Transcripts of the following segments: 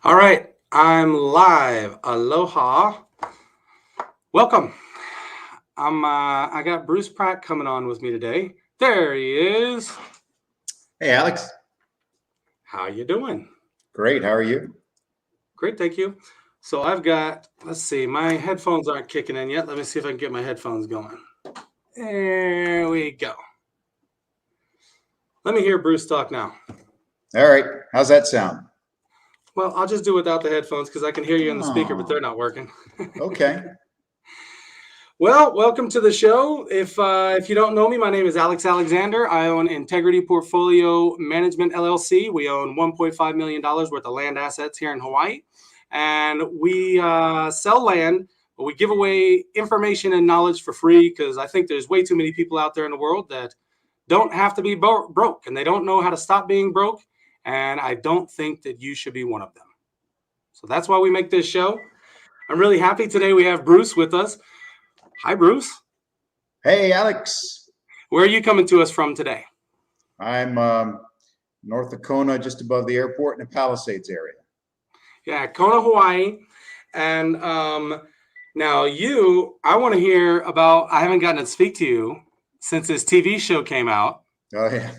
All right, I'm live. Aloha. Welcome. I got Bruce Pratt coming on with me today. There he is. Hey, Alex. How you doing? Great. How are you? Great, thank you. So I've got, let's see, my headphones aren't kicking in yet. Let me see if I can get my headphones going. There we go. Let me hear Bruce talk now. All right. How's that sound? Well, I'll just do without the headphones because I can hear you in the speaker, but they're not working. Okay. Well, welcome to the show. If you don't know me, my name is Alex Alexander. I own Integrity Portfolio Management LLC. We own $1.5 million worth of land assets here in Hawaii, and we sell land, but we give away information and knowledge for free because I think there's way too many people out there in the world that don't have to be broke, and they don't know how to stop being broke, and I don't think that you should be one of them. So that's why we make this show. I'm really happy today we have Bruce with us. Hi, Bruce. Hey, Alex. Where are you coming to us from today? I'm north of Kona, just above the airport in the Palisades area. Yeah, Kona, Hawaii. And now I want to hear about, I haven't gotten to speak to you since this TV show came out. Oh, yeah.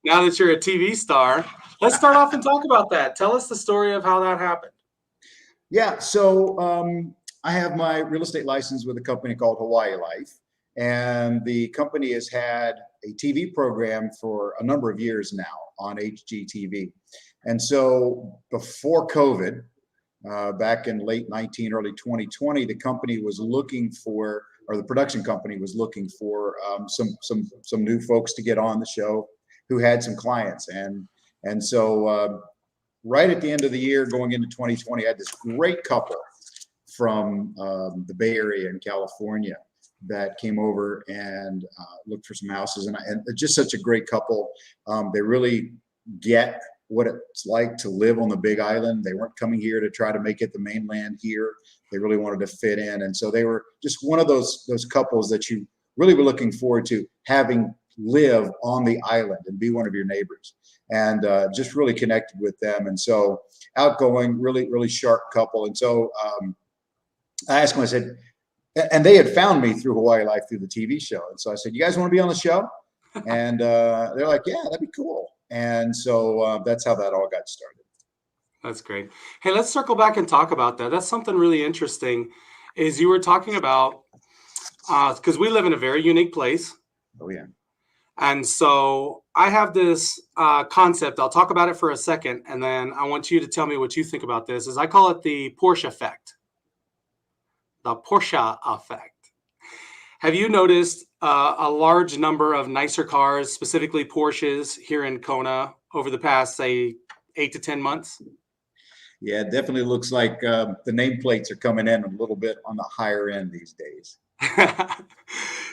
Now that you're a TV star, let's start off and talk about that. Tell us the story of how that happened. Yeah. So I have my real estate license with a company called Hawaii Life. And the company has had a TV program for a number of years now on HGTV. And so before COVID, back in late 19, early 2020, the company was looking for, or the production company was looking for some new folks to get on the show who had some clients. And so right at the end of the year, going into 2020, I had this great couple from the Bay Area in California that came over and looked for some houses, and just such a great couple. They really get what it's like to live on the Big Island. They weren't coming here to try to make it the mainland here. They really wanted to fit in, and so they were just one of those couples that you really were looking forward to having live on the island and be one of your neighbors, and just really connected with them. And so outgoing, really sharp couple. And so I asked them, I said, and they had found me through Hawaii Life through the TV show. And so I said, you guys want to be on the show? And they're like, yeah, that'd be cool. And so that's how that all got started. That's great. Hey, let's circle back and talk about that. That's something really interesting is you were talking about, because we live in a very unique place. Oh, yeah. And so I have this concept. I'll talk about it for a second, and then I want you to tell me what you think about this. Is I call it the Porsche effect. The Porsche effect. Have you noticed a large number of nicer cars, specifically Porsches, here in Kona over the past, say, 8 to 10 months? Yeah, it definitely looks like the nameplates are coming in a little bit on the higher end these days.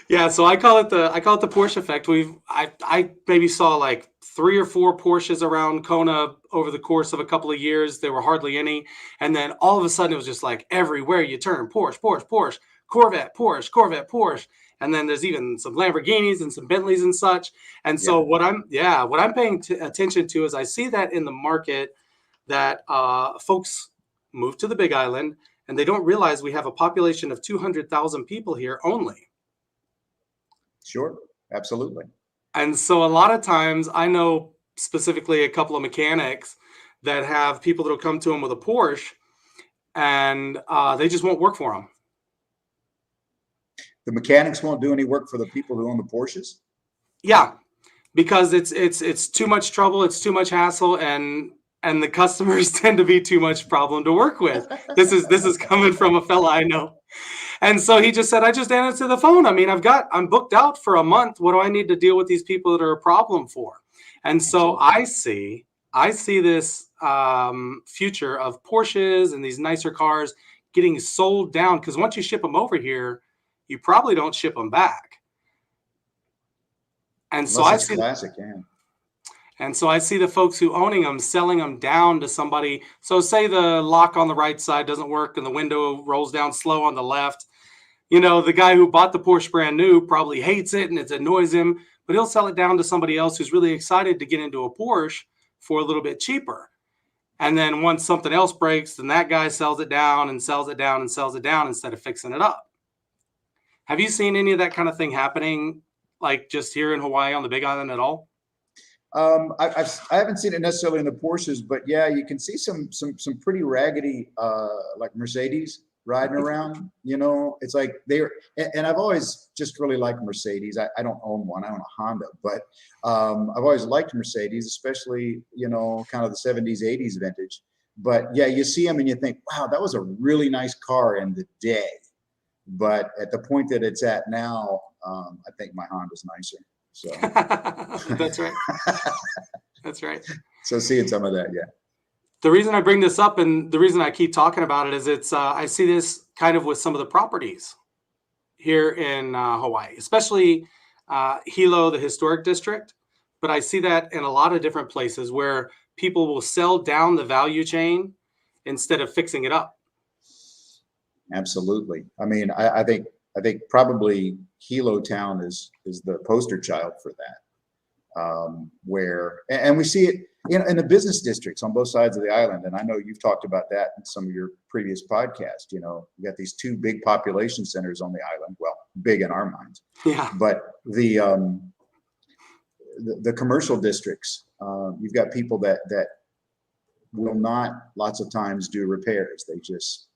Yeah, so I call it the Porsche effect. I maybe saw like 3 or 4 Porsches around Kona over the course of a couple of years. There were hardly any, and then all of a sudden it was just like everywhere you turn, Porsche, Corvette, Porsche, and then there's even some Lamborghinis and some Bentleys and such. And so what I'm paying attention to is I see that in the market that folks move to the Big Island, and they don't realize we have a population of 200,000 people here only. Sure, absolutely. And so a lot of times I know specifically a couple of mechanics that have people that will come to them with a Porsche, and they just won't work for them. The mechanics won't do any work for the people who own the Porsches? Yeah, because it's too much trouble, it's too much hassle, and the customers tend to be too much problem to work with. This is coming from a fella I know. And so he just said, I just answered the phone. I mean, I'm booked out for a month. What do I need to deal with these people that are a problem for? And so I see this future of Porsches and these nicer cars getting sold down, because once you ship them over here, you probably don't ship them back. And so I see classic, yeah. And so I see the folks who owning them selling them down to somebody. So say the lock on the right side doesn't work and the window rolls down slow on the left. You know, the guy who bought the Porsche brand new probably hates it and it annoys him, but he'll sell it down to somebody else who's really excited to get into a Porsche for a little bit cheaper. And then once something else breaks, then that guy sells it down and sells it down and sells it down instead of fixing it up. Have you seen any of that kind of thing happening, like just here in Hawaii on the Big Island at all? I haven't seen it necessarily in the Porsches, but yeah, you can see some pretty raggedy like Mercedes riding around. You know, it's like and I've always just really liked Mercedes. I don't own one, I own a Honda, but I've always liked Mercedes, especially, you know, kind of the 70s, 80s vintage. But yeah, you see them and you think, wow, that was a really nice car in the day. But at the point that it's at now, I think my Honda's nicer. So That's right. That's right. So seeing some of that, yeah. The reason I bring this up and the reason I keep talking about it is I see this kind of with some of the properties here in Hawaii, especially Hilo, the historic district. But I see that in a lot of different places where people will sell down the value chain instead of fixing it up. Absolutely. I mean, I think probably Hilo Town is the poster child for that, where, and we see it in the business districts on both sides of the island. And I know you've talked about that in some of your previous podcasts. You know, you got these two big population centers on the island. Well, big in our minds. Yeah. But the commercial districts, you've got people that will not lots of times do repairs. They just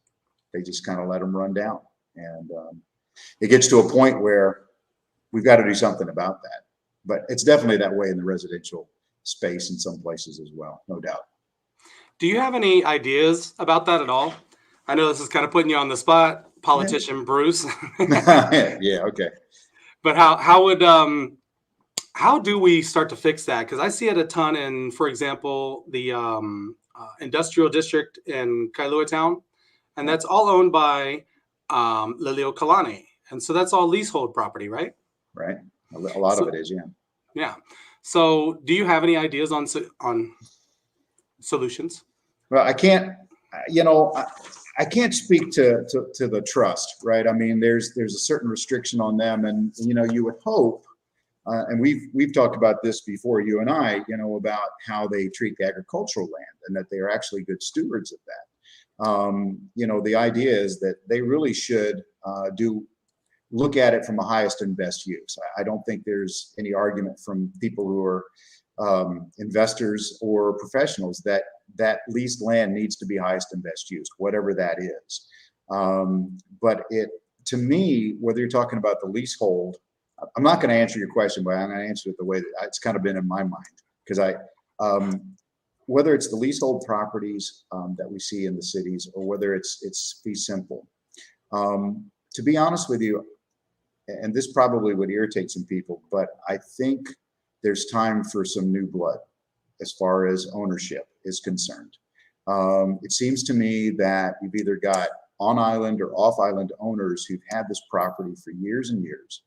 kind of let them run down. And it gets to a point where we've got to do something about that. But it's definitely that way in the residential space in some places as well, no doubt. Do you have any ideas about that at all? I know this is kind of putting you on the spot, politician Bruce. Yeah, okay. But how do we start to fix that? Because I see it a ton in, for example, the industrial district in Kailua Town, and that's all owned by Lelio Kalani. And so that's all leasehold property, right? Right. A lot of it is, yeah. Yeah. So do you have any ideas on solutions? Well, I can't, you know, I can't speak to the trust, right? I mean, there's a certain restriction on them, and, you know, you would hope, and we've talked about this before, you and I, you know, about how they treat the agricultural land and that they are actually good stewards of that. You know, the idea is that they really should look at it from the highest and best use. I don't think there's any argument from people who are investors or professionals that leased land needs to be highest and best used, whatever that is. But to me, whether you're talking about the leasehold, I'm not going to answer your question, but I'm going to answer it the way that it's kind of been in my mind, because whether it's the leasehold properties that we see in the cities, or whether it's fee simple, to be honest with you, and this probably would irritate some people, but I think there's time for some new blood as far as ownership is concerned. It seems to me that you've either got on island or off island owners who've had this property for years and years.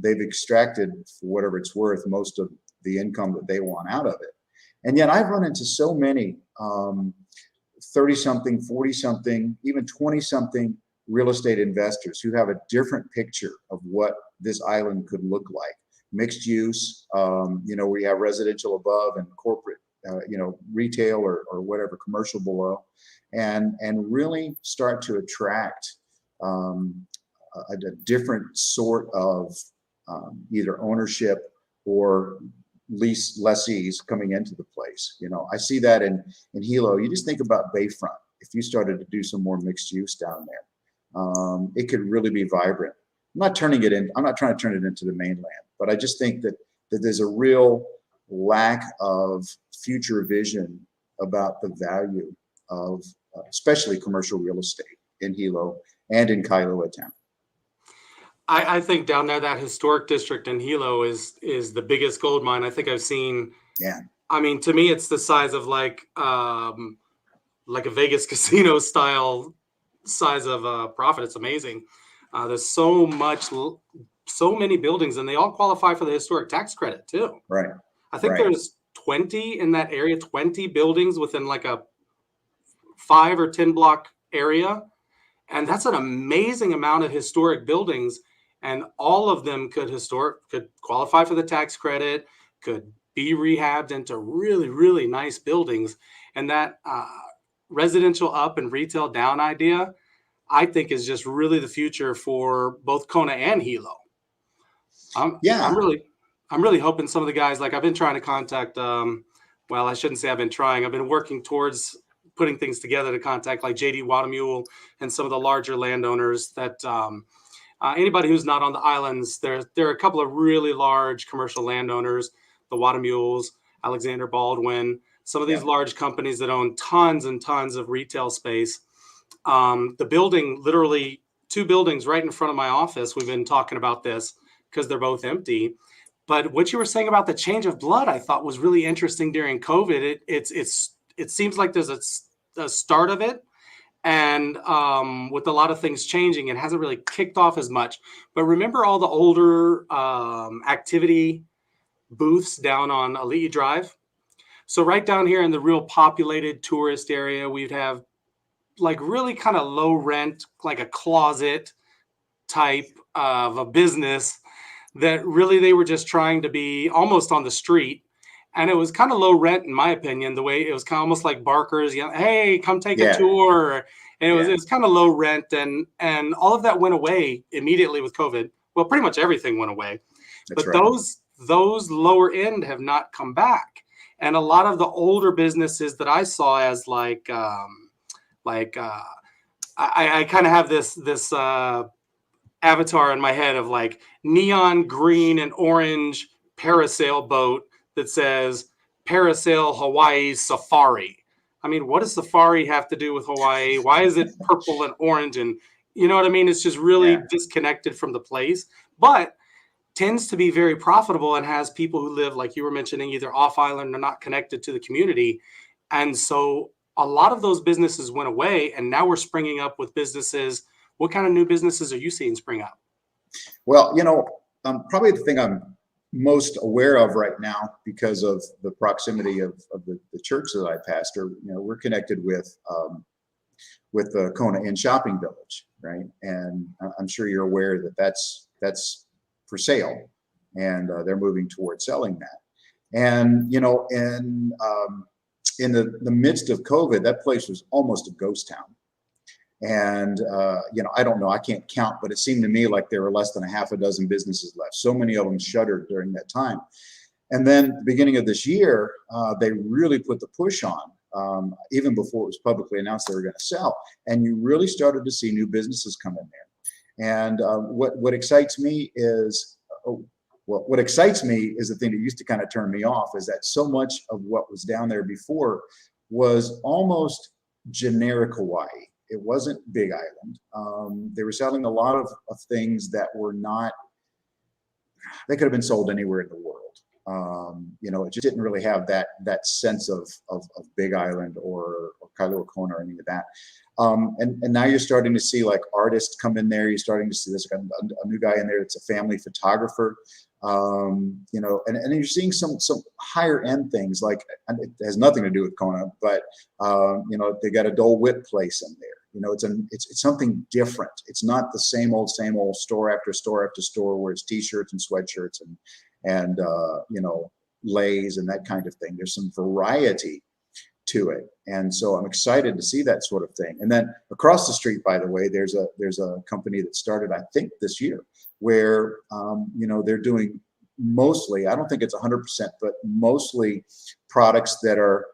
They've extracted, for whatever it's worth, most of the income that they want out of it. And yet I've run into so many 30-something, 40-something, even 20-something real estate investors who have a different picture of what this island could look like. Mixed use, you know, we have residential above and corporate, you know, retail or whatever, commercial below, and really start to attract a different sort of either ownership or lessees coming into the place. You know, I see that in Hilo. You just think about Bayfront. If you started to do some more mixed use down there, it could really be vibrant. I'm not trying to turn it into the mainland, but I just think that there's a real lack of future vision about the value of especially commercial real estate in Hilo and in Kailua Town. I think down there, that historic district in Hilo is the biggest gold mine I think I've seen. Yeah. I mean, to me, it's the size of like a Vegas casino style size of profit. It's amazing. There's so many buildings, and they all qualify for the historic tax credit too. Right. I think there's 20 in that area, 20 buildings within like a 5 or 10 block area. And that's an amazing amount of historic buildings. And all of them could qualify for the tax credit, could be rehabbed into really, really nice buildings. And that residential up and retail down idea, I think, is just really the future for both Kona and Hilo. I'm I'm Yeah. really I'm really hoping some of the guys, like I've been trying to contact well, I shouldn't say I've been trying. I've been working towards putting things together to contact like JD Watermule and some of the larger landowners that anybody who's not on the islands, there are a couple of really large commercial landowners, the Watermules, Alexander Baldwin, some of these Yeah. large companies that own tons and tons of retail space. The building, literally two buildings right in front of my office, we've been talking about this because they're both empty. But what you were saying about the change of blood, I thought was really interesting during COVID. It seems like there's a start of it, and with a lot of things changing, it hasn't really kicked off as much. But remember all the older activity booths down on Ali'i Drive? So right down here in the real populated tourist area, we'd have like really kind of low rent, like a closet type of a business that really they were just trying to be almost on the street. And it was kind of low rent, in my opinion, the way it was kind of almost like Barker's, you know, hey, come take a Yeah. tour. And it Yeah. was kind of low rent, and all of that went away immediately with COVID. Well, pretty much everything went away. That's But right. those lower end have not come back. And a lot of the older businesses that I saw as like I kind of have this avatar in my head of like neon green and orange parasail boat that says Parasail Hawaii Safari. I mean, what does safari have to do with Hawaii? Why is it purple and orange? And you know what I mean? It's just really Yeah. disconnected from the place, but tends to be very profitable and has people who live, like you were mentioning, either off island or not connected to the community. And so a lot of those businesses went away, and now we're springing up with businesses. What kind of new businesses are you seeing spring up? Well, probably the thing I'm most aware of right now, because of the proximity of the church that I pastor, we're connected with the Kona Inn Shopping Village, right? And I'm sure you're aware that that's for sale, and they're moving towards selling that. And in the midst of COVID, that place was almost a ghost town. And I don't know, I can't count, but it seemed to me like there were less than a half a dozen businesses left. So many of them shuttered during that time. And then the beginning of this year, they really put the push on, even before it was publicly announced they were going to sell. And you really started to see new businesses come in there. And what excites me is, what excites me is the thing that used to kind of turn me off, is that so much of what was down there before was almost generic Hawaii. It wasn't Big Island. They were selling a lot of things that were not, they could have been sold anywhere in the world. It just didn't really have that sense of Big Island or Kailua Kona or any of that. And now you're starting to see like artists come in there. You're starting to see this a new guy in there. It's a family photographer. And you're seeing some higher end things, like, and it has nothing to do with Kona, but they got a Dole Whip place in there. It's something different. It's not the same old store after store after store where it's t-shirts and sweatshirts and lays and that kind of thing. There's some variety to it, and so I'm excited to see that sort of thing. And then across the street, by the way, there's a company that started, I think, this year, where they're doing mostly, I don't think it's 100%, but mostly products that are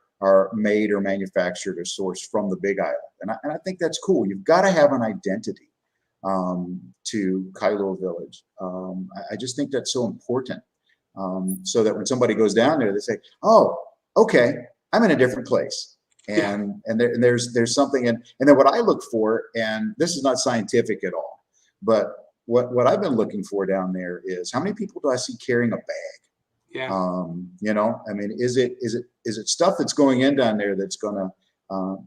made or manufactured or sourced from the Big Island. And I think that's cool. You've got to have an identity to Kailua Village. I just think that's so important, so that when somebody goes down there, they say, oh, okay, I'm in a different place. And there's something, and then what I look for, and this is not scientific at all, but what I've been looking for down there is, how many people do I see carrying a bag? Yeah. I mean, is it stuff that's going in down there that's going to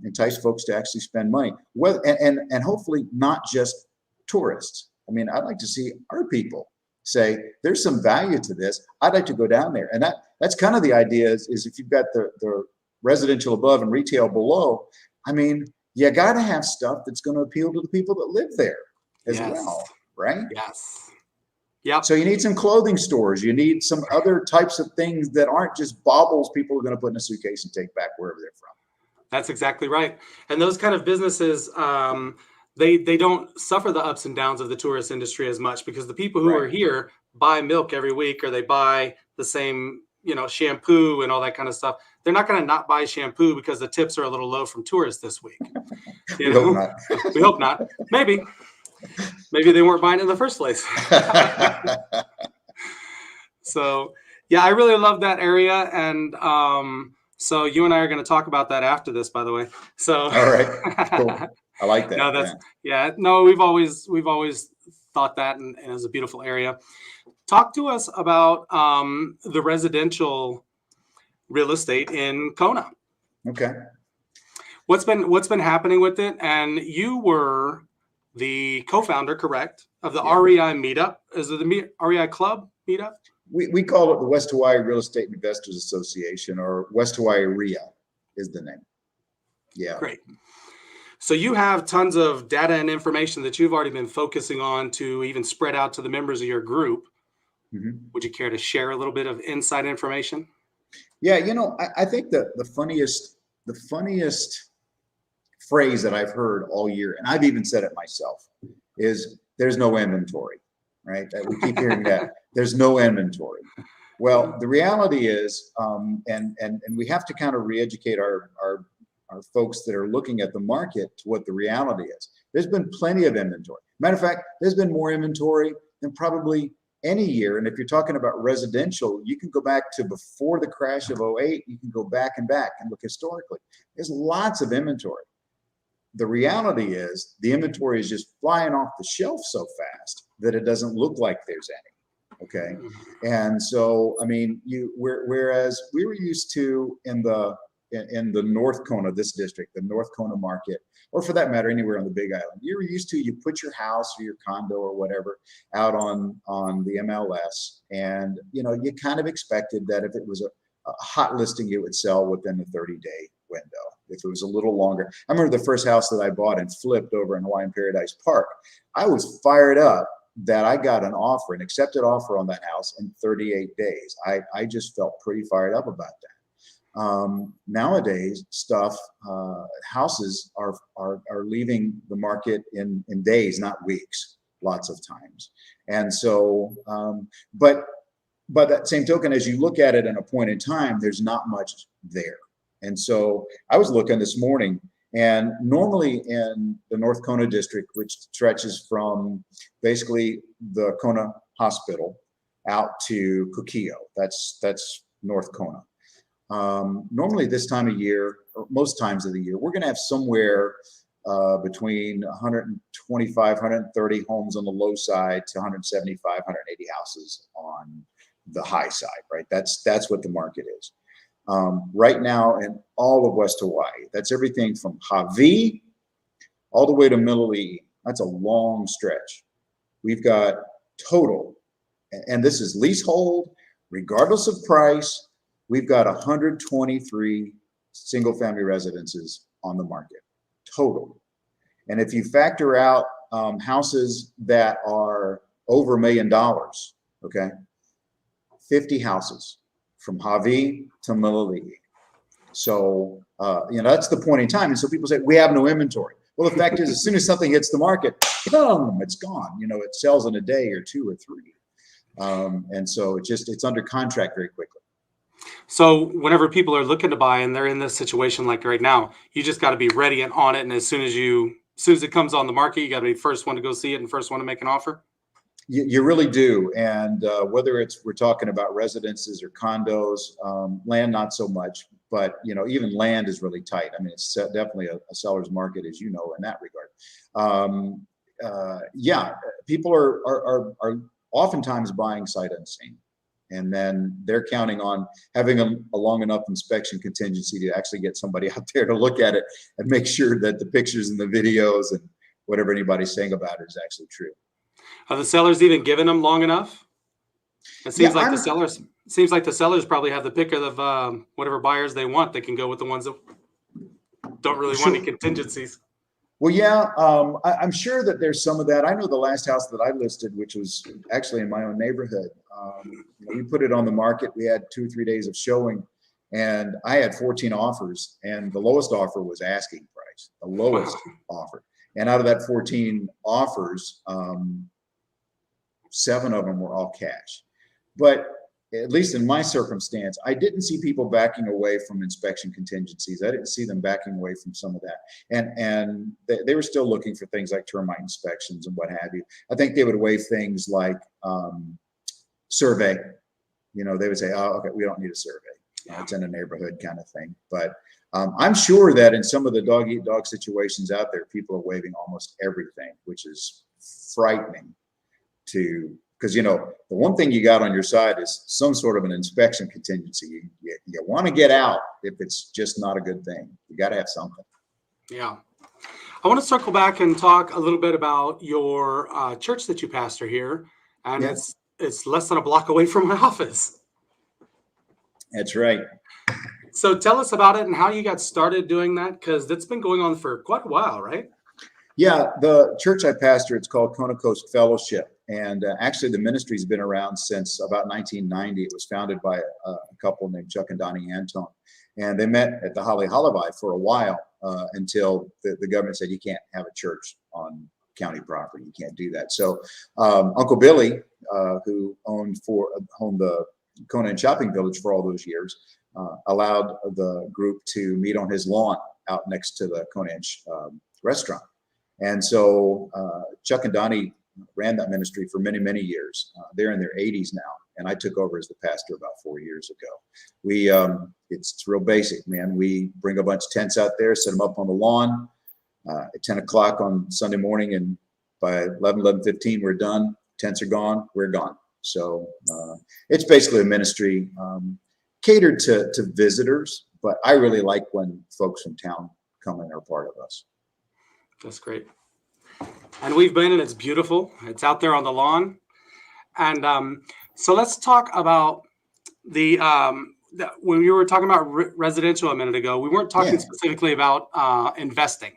entice folks to actually spend money? Well, and hopefully not just tourists. I mean, I'd like to see our people say, there's some value to this. I'd like to go down there. And that's kind of the idea, is if you've got the residential above and retail below, I mean, you got to have stuff that's going to appeal to the people that live there as well, right? Yes. Yep. So you need some clothing stores. You need some other types of things that aren't just baubles people are going to put in a suitcase and take back wherever they're from. That's exactly right. And those kind of businesses, they don't suffer the ups and downs of the tourist industry as much, because the people who are here buy milk every week, or they buy the same, shampoo and all that kind of stuff. They're not going to not buy shampoo because the tips are a little low from tourists this week. We hope not. We hope not. Maybe they weren't buying it in the first place. So yeah, I really love that area. And so you and I are going to talk about that after this, by the way. So all right, cool. I like that. No, we've always thought that, and it's a beautiful area. Talk to us about the residential real estate in Kona. Okay. What's been happening with it? And you were the co-founder, correct, of the REI meetup? Is it the REI Club meetup? We call it the West Hawaii Real Estate Investors Association, or West Hawaii REIA is the name. Yeah. Great. So you have tons of data and information that you've already been focusing on to even spread out to the members of your group. Mm-hmm. Would you care to share a little bit of inside information? Yeah, I think the funniest phrase that I've heard all year, and I've even said it myself, is there's no inventory, right? We keep hearing that. There's no inventory. Well, the reality is, and we have to kind of re-educate our folks that are looking at the market to what the reality is. There's been plenty of inventory. Matter of fact, there's been more inventory than probably any year. And if you're talking about residential, you can go back to before the crash of 08, you can go back and look historically. There's lots of inventory. The reality is the inventory is just flying off the shelf so fast that it doesn't look like there's any. Okay. And so, I mean, whereas we were used to in the North Kona, this district, the North Kona market, or for that matter, anywhere on the Big Island, you were used to, you put your house or your condo or whatever out on the MLS, and you kind of expected that if it was a hot listing, it would sell within the 30-day window. If it was a little longer, I remember the first house that I bought and flipped over in Hawaiian Paradise Park. I was fired up that I got an accepted offer on that house in 38 days. I just felt pretty fired up about that. Nowadays, houses are leaving the market in days, not weeks, lots of times. And so, but by that same token, as you look at it in a point in time, there's not much there. And so I was looking this morning, and normally in the North Kona district, which stretches from basically the Kona Hospital out to Kukio, that's North Kona. Normally this time of year, or most times of the year, we're going to have somewhere between 125, 130 homes on the low side to 175, 180 houses on the high side, right? That's what the market is. Right now in all of West Hawaii, that's everything from Hawaii all the way to Mililii. That's a long stretch. We've got total, and this is leasehold, regardless of price, we've got 123 single family residences on the market, total. And if you factor out houses that are over $1 million, okay, 50 houses from Hawaii to Mililii. So, that's the point in time. And so people say, we have no inventory. Well, the fact is, as soon as something hits the market, boom, it's gone. It sells in a day or two or three. And so it's under contract very quickly. So whenever people are looking to buy and they're in this situation like right now, you just got to be ready and on it. And as soon as it comes on the market, you got to be first one to go see it and first one to make an offer. You really do. And whether we're talking about residences or condos, land, not so much, but even land is really tight. I mean, it's definitely a seller's market, as you know, in that regard. People are oftentimes buying sight unseen. And then they're counting on having a long enough inspection contingency to actually get somebody out there to look at it and make sure that the pictures and the videos and whatever anybody's saying about it is actually true. Are the sellers even giving them long enough? It seems like the sellers probably have the pick of whatever buyers they want. They can go with the ones that don't really want any contingencies. Well, yeah, I'm sure that there's some of that. I know the last house that I listed, which was actually in my own neighborhood, we put it on the market. We had 2 or 3 days of showing, and I had 14 offers, and the lowest offer was asking price, the Wow. lowest offer. And out of that 14 offers, 7 of them were all cash. But at least in my circumstance, I didn't see people backing away from inspection contingencies. I didn't see them backing away from some of that. And they were still looking for things like termite inspections and what have you. I think they would waive things like survey. They would say, oh, okay, we don't need a survey. It's in a neighborhood kind of thing. But I'm sure that in some of the dog-eat-dog situations out there, people are waiving almost everything, which is frightening because the one thing you got on your side is some sort of an inspection contingency. You want to get out if it's just not a good thing. You got to have something. Yeah. I want to circle back and talk a little bit about your church that you pastor here, and Yeah. it's less than a block away from my office. That's right. So tell us about it and how you got started doing that, because that's been going on for quite a while, right? Yeah, the church I pastor, it's called Kona Coast Fellowship. And actually, the ministry's been around since about 1990. It was founded by a couple named Chuck and Donnie Antone. And they met at the Holly Holloway for a while until the government said you can't have a church on county property. You can't do that. So Uncle Billy, who owned the Kona and Shopping Village for all those years, allowed the group to meet on his lawn out next to the Kona restaurant. And so Chuck and Donnie ran that ministry for many, many years. They're in their 80s now, and I took over as the pastor about 4 years ago. It's real basic, man. We bring a bunch of tents out there, set them up on the lawn at 10 o'clock on Sunday morning, and by 11:15, we're done. Tents are gone, we're gone. So it's basically a ministry catered to visitors, but I really like when folks from town come and are part of us. That's great. And we've been, and it's beautiful. It's out there on the lawn. And so let's talk about when we were talking about residential a minute ago, we weren't talking specifically about investing.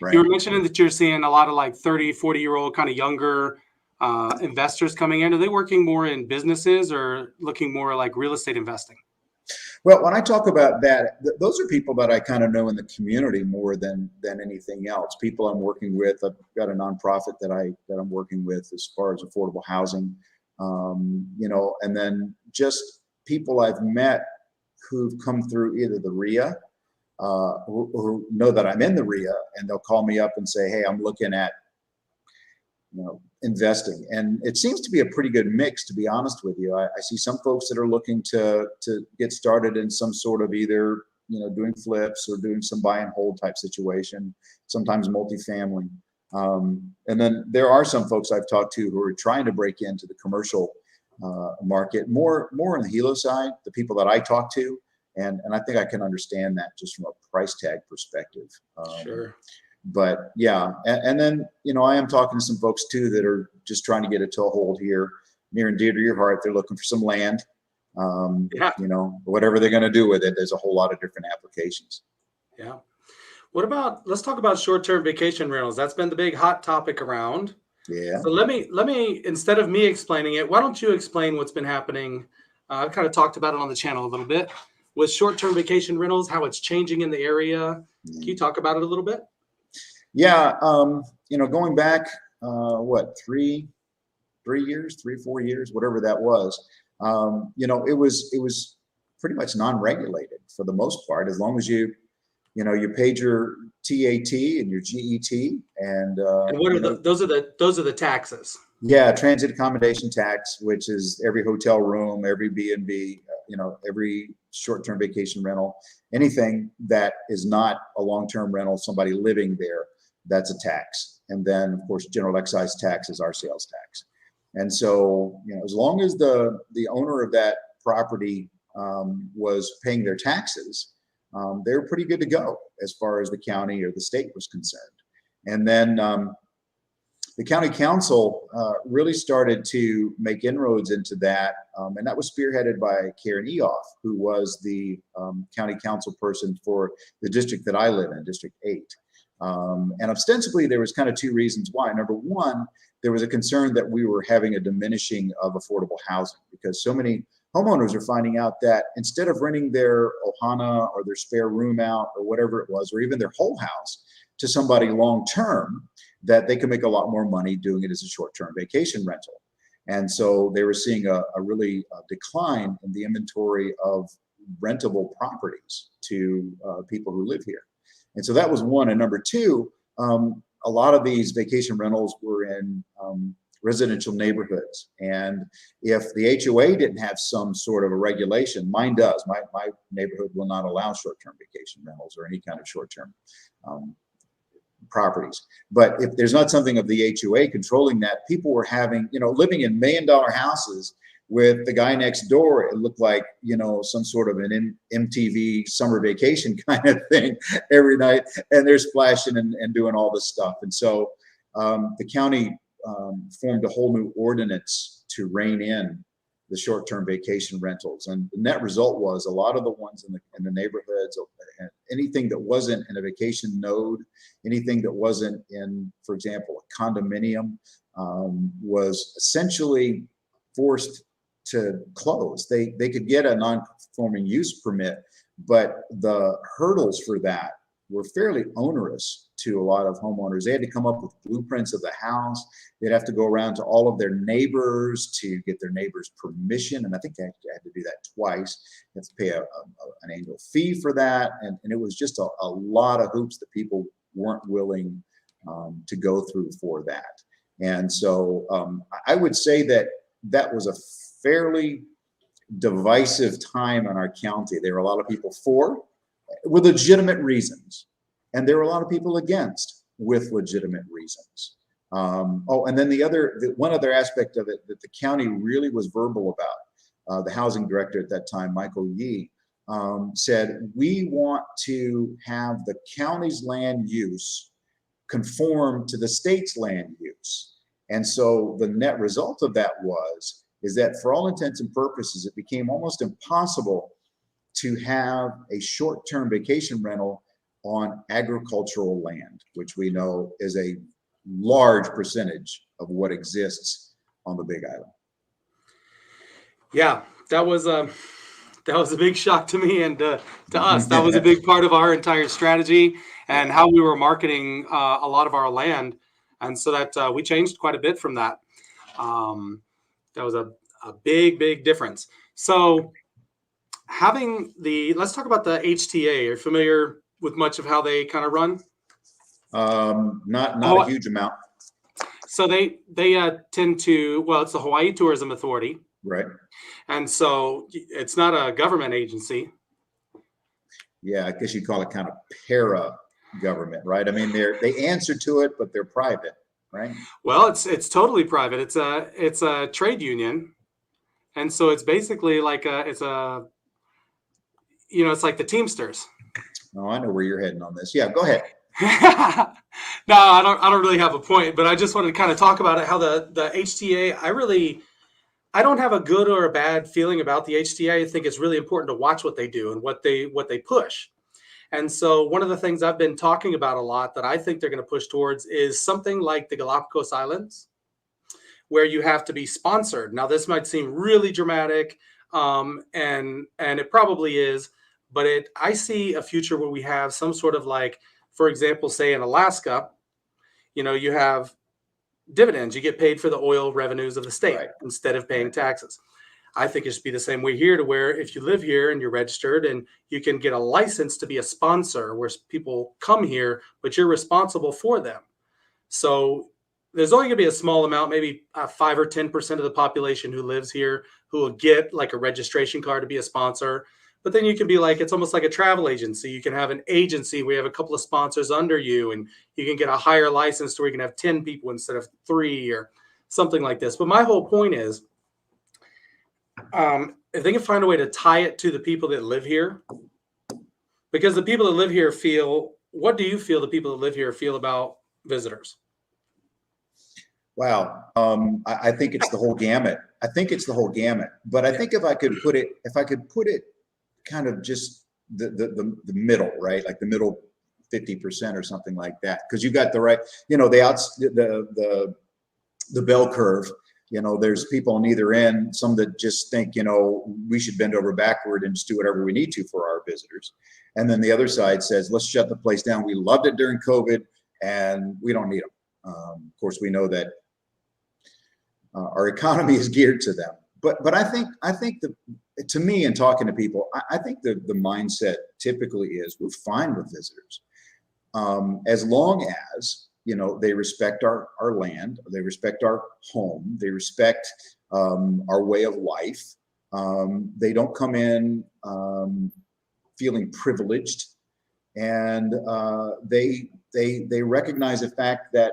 Right. You were mentioning that you're seeing a lot of like 30, 40-year-old kind of younger investors coming in. Are they working more in businesses or looking more like real estate investing? Well, when I talk about that, those are people that I kind of know in the community more than anything else. People I'm working with. I've got a nonprofit that I'm working with as far as affordable housing, and then just people I've met who've come through either the RIA, who know that I'm in the RIA, and they'll call me up and say, "Hey, I'm looking at investing." And it seems to be a pretty good mix, to be honest with you. I see some folks that are looking to get started in some sort of either doing flips or doing some buy and hold type situation, sometimes multifamily. And then there are some folks I've talked to who are trying to break into the commercial market, more on the helo side, the people that I talk to. And I think I can understand that just from a price tag perspective. Sure. But yeah, and then I am talking to some folks too that are just trying to get a toehold here, near and dear to your heart. They're looking for some land. Whatever they're going to do with it, there's a whole lot of different applications. Yeah. Let's talk about short-term vacation rentals. That's been the big hot topic around. Yeah. So let me instead of me explaining it, why don't you explain what's been happening? I've kind of talked about it on the channel a little bit with short-term vacation rentals, how it's changing in the area. Can you talk about it a little bit? Yeah, going back, 3 years, 4 years, whatever that was, it was pretty much non-regulated for the most part, as long as you paid your TAT and your GET, and what are those are the taxes? Yeah, transit accommodation tax, which is every hotel room, every B&B, every short-term vacation rental, anything that is not a long-term rental, somebody living there, that's a tax. And then, of course, general excise tax is our sales tax. And so, as long as the owner of that property was paying their taxes, they were pretty good to go as far as the county or the state was concerned. And then the county council really started to make inroads into that, and that was spearheaded by Karen Eoff, who was the county council person for the district that I live in, District 8. And ostensibly, there was kind of two reasons why. Number one, there was a concern that we were having a diminishing of affordable housing because so many homeowners are finding out that instead of renting their ohana or their spare room out or whatever it was, or even their whole house to somebody long term, that they can make a lot more money doing it as a short-term vacation rental. And so they were seeing a really decline in the inventory of rentable properties to people who live here. And so that was one. And number two, a lot of these vacation rentals were in residential neighborhoods. And if the HOA didn't have some sort of a regulation, mine does. My neighborhood will not allow short-term vacation rentals or any kind of short-term properties. But if there's not something of the HOA controlling that, people were having, living in $1 million houses with the guy next door. It looked like, some sort of an MTV summer vacation kind of thing every night. And they're splashing and doing all this stuff. And so the county formed a whole new ordinance to rein in the short-term vacation rentals. And the net result was a lot of the ones in the neighborhoods, anything that wasn't in a vacation node, anything that wasn't in, for example, a condominium, was essentially forced to close. They could get a non-conforming use permit, but the hurdles for that were fairly onerous to a lot of homeowners. They had to come up with blueprints of the house. They'd have to go around to all of their neighbors to get their neighbors' permission. And I think they had to do that twice. They have to pay an annual fee for that. And it was just a lot of hoops that people weren't willing to go through for that. And so I would say that was a fairly divisive time in our county. There were a lot of people for, with legitimate reasons, and there were a lot of people against with legitimate reasons. And then one other aspect of it that the county really was verbal about, the housing director at that time, Michael Yee, said, we want to have the county's land use conform to the state's land use. And so the net result of that is that for all intents and purposes, it became almost impossible to have a short-term vacation rental on agricultural land, which we know is a large percentage of what exists on the Big Island. Yeah, that was a big shock to me and to us. That was a big part of our entire strategy and how we were marketing a lot of our land. And so that we changed quite a bit from that. That was a big difference. So let's talk about the HTA. Are you familiar with much of how they kind of run? Not a huge amount. So they tend to, it's the Hawaii Tourism Authority. Right. And so it's not a government agency. Yeah, I guess you call it kind of para-government, right? I mean, they answer to it, but they're private, right? Well, it's totally private. It's a trade union. And so it's basically like it's like the Teamsters. Oh, I know where you're heading on this. Yeah, go ahead. No, I don't really have a point, but I just wanted to kind of talk about it, how the HTA, I don't have a good or a bad feeling about the HTA. I think it's really important to watch what they do and what they push. And so one of the things I've been talking about a lot that I think they're going to push towards is something like the Galapagos Islands, where you have to be sponsored. Now, this might seem really dramatic, and it probably is, but I see a future where we have some sort of, like, for example, say in Alaska, you have dividends. You get paid for the oil revenues of the state, right, instead of paying taxes. I think it should be the same way here, to where if you live here and you're registered and you can get a license to be a sponsor, where people come here, but you're responsible for them. So there's only going to be a small amount, maybe 5 or 10% of the population who lives here who will get like a registration card to be a sponsor. But then you can be like, it's almost like a travel agency. You can have an agency where you have a couple of sponsors under you, and you can get a higher license to where you can have 10 people instead of 3 or something like this. But my whole point is, if they can find a way to tie it to the people that live here, because the people that live here what do you feel the people that live here feel about visitors? Wow. I think it's the whole gamut. But I think if I could put it kind of just the middle, right? Like the middle 50% or something like that. Because you got the right, the bell curve. There's people on either end, some that just think, we should bend over backward and just do whatever we need to for our visitors. And then the other side says, let's shut the place down. We loved it during COVID and we don't need them. Of course, we know that our economy is geared to them. But I think to me, in talking to people, I think the mindset typically is we're fine with visitors. As long as, they respect our land, they respect our home, they respect our way of life. They don't come in feeling privileged, and they recognize the fact that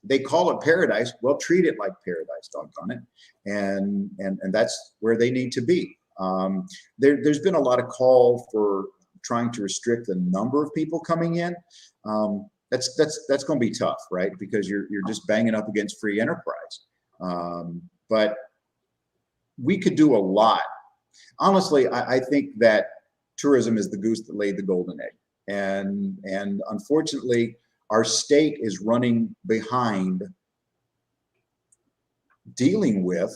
they call it paradise. Well, treat it like paradise, doggone it, and that's where they need to be. There's been a lot of call for trying to restrict the number of people coming in. That's going to be tough, right? Because you're just banging up against free enterprise. But we could do a lot. Honestly, I think that tourism is the goose that laid the golden egg, and unfortunately, our state is running behind dealing with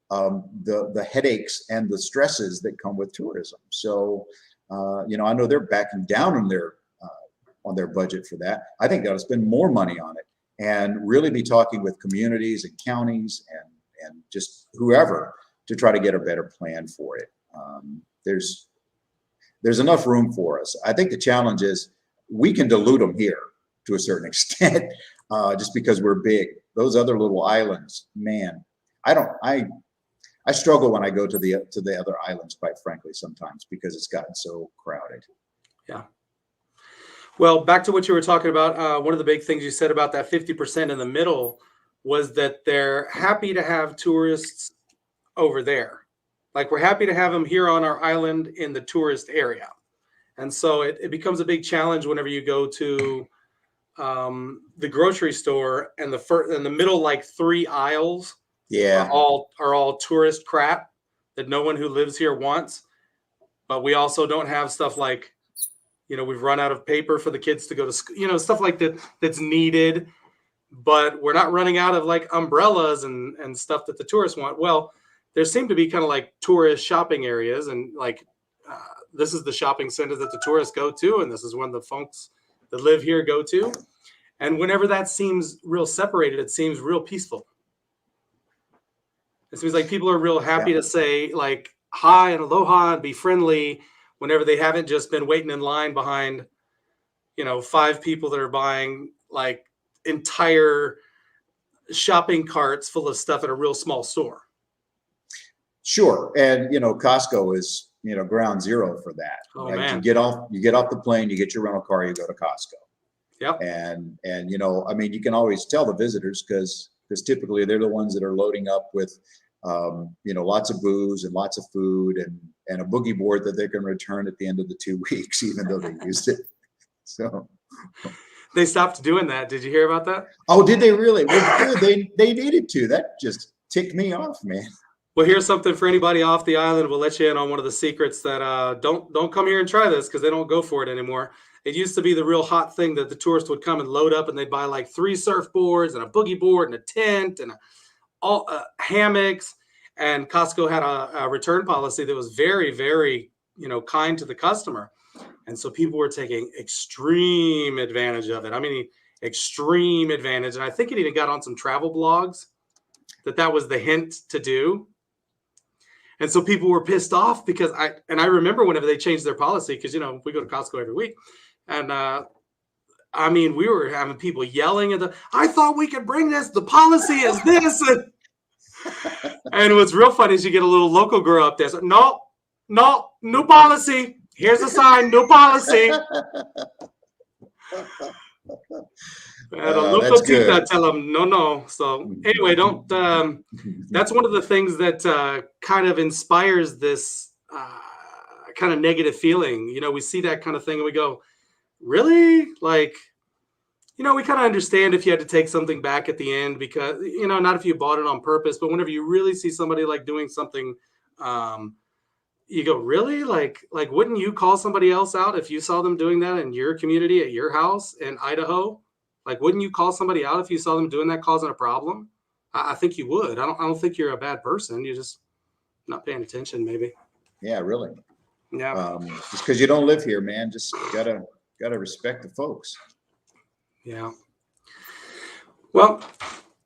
the headaches and the stresses that come with tourism. So, I know they're backing down on their budget for that. I think they ought to spend more money on it and really be talking with communities and counties and just whoever to try to get a better plan for it. There's enough room for us. I think the challenge is we can dilute them here to a certain extent, just because we're big. Those other little islands, man, I struggle when I go to the other islands, quite frankly, sometimes, because it's gotten so crowded. Yeah. Well, back to what you were talking about. One of the big things you said about that 50% in the middle was that they're happy to have tourists over there. Like, we're happy to have them here on our island in the tourist area. And so it becomes a big challenge whenever you go to the grocery store and the middle, like 3 aisles, are all tourist crap that no one who lives here wants. But we also don't have stuff like, we've run out of paper for the kids to go to school, stuff like that that's needed, but we're not running out of like umbrellas and stuff that the tourists want. Well, there seem to be kind of like tourist shopping areas, and like this is the shopping center that the tourists go to, and this is when the folks that live here go to. And whenever that seems real separated, it seems real peaceful. It seems like people are real happy to say like hi and aloha and be friendly whenever they haven't just been waiting in line behind, 5 people that are buying like entire shopping carts full of stuff at a real small store. Sure. And, Costco is, ground zero for that. Oh, right? Man. You get off the plane, you get your rental car, you go to Costco. Yep. And you can always tell the visitors because typically they're the ones that are loading up with, lots of booze and lots of food and a boogie board that they can return at the end of the 2 weeks, even though they used it. So they stopped doing that. Did you hear about that? Oh, did they really? Well, good. They needed to. That just ticked me off, man. Well, here's something for anybody off the island. We'll let you in on one of the secrets that don't come here and try this because they don't go for it anymore. It used to be the real hot thing that the tourists would come and load up and they'd buy like 3 surfboards and a boogie board and a tent and all hammocks. And Costco had a return policy that was very, very, kind to the customer. And so people were taking extreme advantage of it. I mean, extreme advantage. And I think it even got on some travel blogs that was the hint to do. And so people were pissed off because I remember whenever they changed their policy, because, we go to Costco every week. And we were having people yelling at I thought we could bring this. The policy is this. And what's real funny is you get a little local girl up there. So, no, new policy. Here's a sign, new policy. And a local teacher tell them, no. So anyway, don't. That's one of the things that kind of inspires this kind of negative feeling. We see that kind of thing and we go, really? Like, we kind of understand if you had to take something back at the end because, not if you bought it on purpose, but whenever you really see somebody like doing something you go, really? Like, wouldn't you call somebody else out if you saw them doing that in your community at your house in Idaho? Like, wouldn't you call somebody out if you saw them doing that, causing a problem? I think you would. I don't think you're a bad person. You're just not paying attention, maybe. Yeah, really. Yeah. Just because you don't live here, man, just gotta respect the folks. Yeah. Well,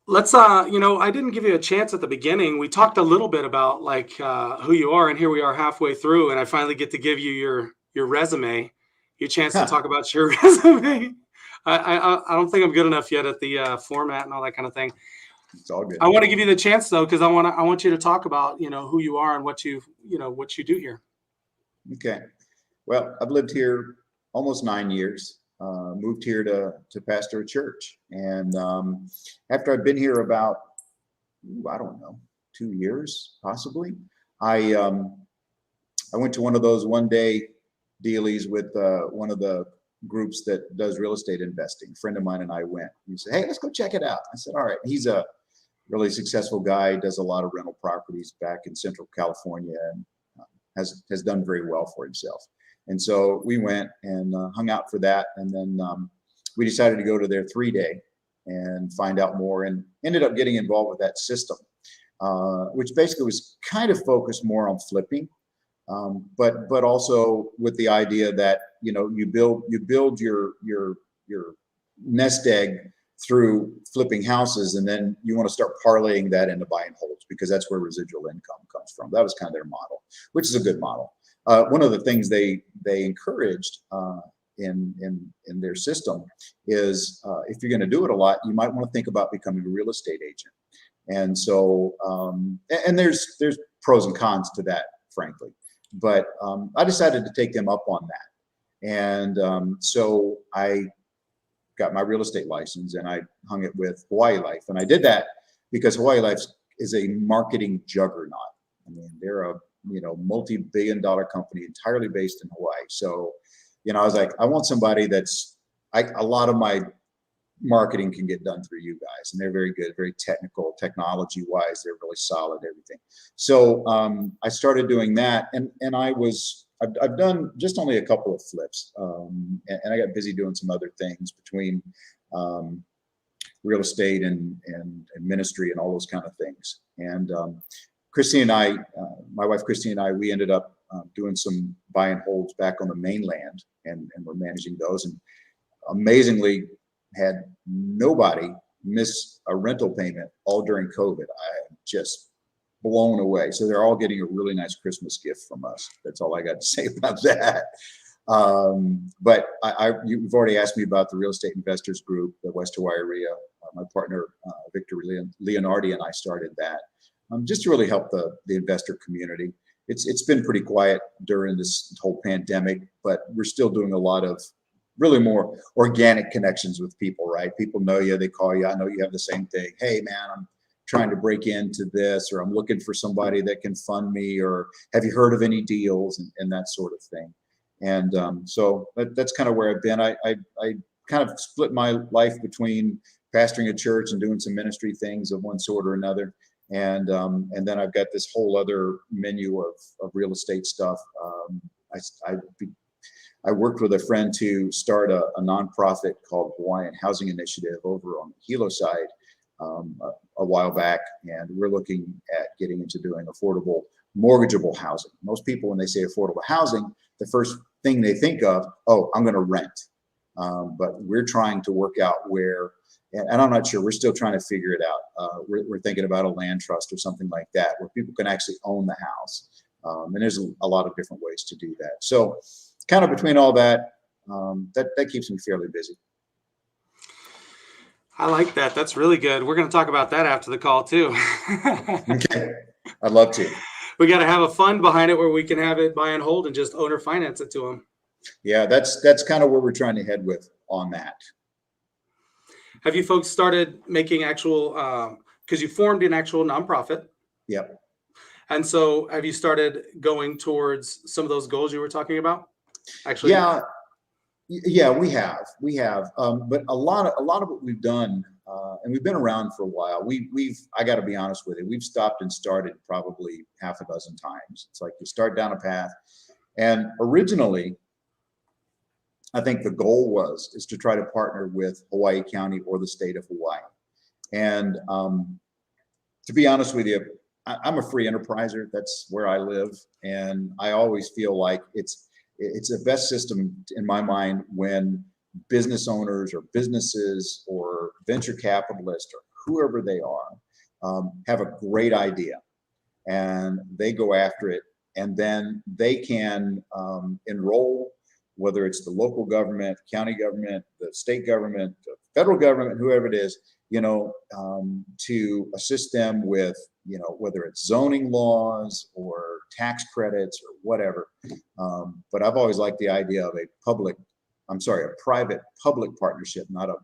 let's I didn't give you a chance at the beginning. We talked a little bit about like who you are, and here we are halfway through, and I finally get to give you your resume, your chance to talk about your resume. I don't think I'm good enough yet at the format and all that kind of thing. It's all good. I want to give you the chance though, because I want you to talk about who you are and what you do here. Okay. Well, I've lived here almost 9 years. Moved here to pastor a church, and after I've been here about I don't know 2 years possibly, I went to one of those one-day dealies with one of the groups that does real estate investing. A friend of mine and I went. He said, "Hey, let's go check it out." I said, "All right." He's a really successful guy. Does a lot of rental properties back in Central California, and has done very well for himself. And so we went and hung out for that, and then we decided to go to their 3-day and find out more, and ended up getting involved with that system, which basically was kind of focused more on flipping, but also with the idea that you build your nest egg through flipping houses, and then you want to start parlaying that into buy and holds, because that's where residual income comes from. That was kind of their model, which is a good model. One of the things they encouraged in their system is if you're going to do it a lot, you might want to think about becoming a real estate agent. And so and there's pros and cons to that, frankly, but I decided to take them up on that. And so I got my real estate license, and I hung it with Hawaii Life. And I did that because Hawaii Life is a marketing juggernaut. I mean, they're a multi-billion-dollar company entirely based in Hawaii. So, I was like, I want somebody that's a lot of my marketing can get done through you guys, and they're very good, very technical, technology-wise. They're really solid, everything. So I started doing that, and I've done just only a couple of flips, and I got busy doing some other things between real estate and ministry and all those kind of things. And Christy and I, my wife Christy and I, we ended up doing some buy and holds back on the mainland, and we're managing those. And amazingly, had nobody miss a rental payment all during COVID. I'm just blown away. So they're all getting a really nice Christmas gift from us. That's all I got to say about that. But you've already asked me about the Real Estate Investors Group, the West Hawaii REIA. My partner, Victor Leonardi, and I started that just to really help the investor community. It's been pretty quiet during this whole pandemic, but we're still doing a lot of really more organic connections with people, right? People know you, they call you. I know you have the same thing. Hey, man, I'm trying to break into this, or I'm looking for somebody that can fund me, or have you heard of any deals, and that sort of thing. And so that's kind of where I've been. I kind of split my life between pastoring a church and doing some ministry things of one sort or another. And then I've got this whole other menu of real estate stuff. I worked with a friend to start a nonprofit called Hawaiian Housing Initiative over on the Hilo side a while back, and we're looking at getting into doing affordable mortgageable housing. Most people, when they say affordable housing, the first thing they think of, oh, I'm going to rent. But we're trying to work out where, and I'm not sure, we're still trying to figure it out. We're thinking about a land trust or something like that, where people can actually own the house. And there's a lot of different ways to do that. So kind of between all that, that keeps me fairly busy. I like that. That's really good. We're going to talk about that after the call too. Okay, I'd love to. We got to have a fund behind it where we can have it buy and hold and just owner finance it to them. Yeah, that's kind of where we're trying to head with on that. Have you folks started making actual, because you formed an actual nonprofit? Yep. And so have you started going towards some of those goals you were talking about? Actually, yeah, we have. But a lot of what we've done and we've been around for a while. I got to be honest with you, we've stopped and started probably half a dozen times. It's like you start down a path, and originally, I think the goal is to try to partner with Hawaii County or the state of Hawaii. And to be honest with you, I'm a free enterpriser. That's where I live, and I always feel like it's the best system in my mind when business owners or businesses or venture capitalists or whoever they are have a great idea and they go after it, and then they can enroll, whether it's the local government, county government, the state government, the federal government, whoever it is, to assist them with, whether it's zoning laws or tax credits or whatever. But I've always liked the idea of a private public partnership, not a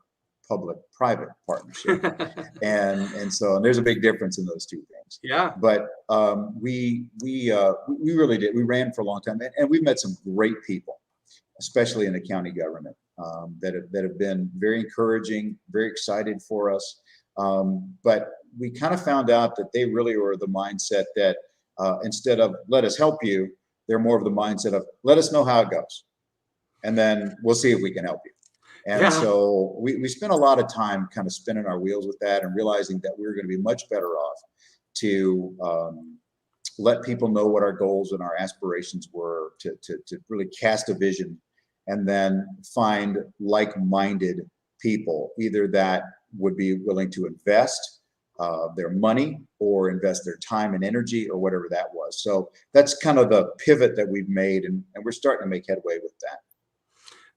public private partnership. and so there's a big difference in those two things. Yeah. But we really did. We ran for a long time, and we've met some great people, especially in the county government, that have been very encouraging, very excited for us. But we kind of found out that they really were the mindset that instead of let us help you, they're more of the mindset of let us know how it goes, and then we'll see if we can help you. And so we spent a lot of time kind of spinning our wheels with that and realizing that we were going to be much better off to let people know what our goals and our aspirations were, to really cast a vision, and then find like-minded people, either that would be willing to invest their money or invest their time and energy or whatever that was. So that's kind of the pivot that we've made, and we're starting to make headway with that.